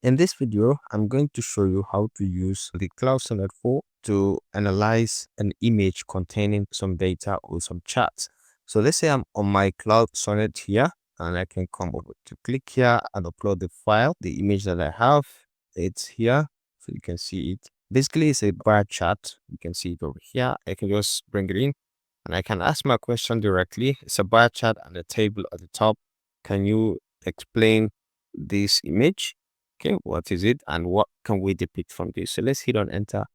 In this video, I'm going to show you how to use the Claude Sonnet 4 to analyze an image containing some data or some charts. So let's say I'm on my Claude Sonnet here, and I can come over to click here and upload the file, the image that I have. It's here, so you can see it. Basically, it's a bar chart. You can see it over here. I can just bring it in and I can ask my question directly. It's a bar chart and a table at the top. Can you explain this image? Okay, what is it and what can we depict from this? So let's hit on enter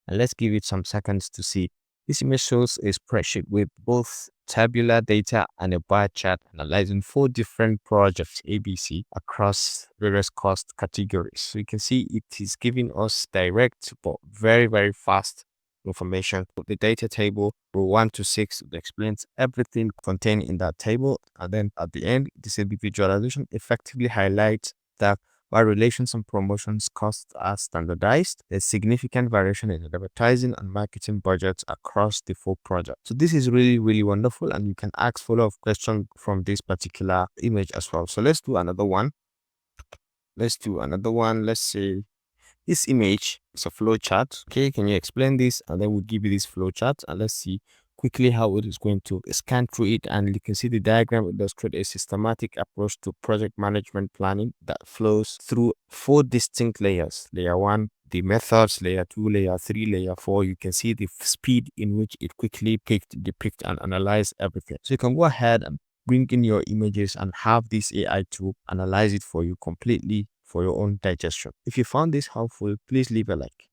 and let's give it some seconds to see. This image shows a spreadsheet with both tabular data and a bar chart analyzing 4 different projects ABC across various cost categories. So you can see it is giving us direct but very fast information. The data table row 1 to 6 explains everything contained in that table, and then at the end this visualization effectively highlights that while relations and promotions costs are standardized, there's significant variation in advertising and marketing budgets across the 4 projects. So this is really wonderful, and you can ask follow-up questions from this particular image as well. So let's do another one. Let's say this image is a flow chart. Okay, can you explain this? And then we'll give you this flow chart and let's see quickly how it is going to scan through it. And you can see the diagram. It does create a systematic approach to project management planning that flows through 4 distinct layers. Layer 1, the methods, layer 2, layer 3, layer 4. You can see the speed in which it quickly depict and analyze everything. So you can go ahead and bring in your images and have this AI tool analyze it for you completely for your own digestion. If you found this helpful, please leave a like.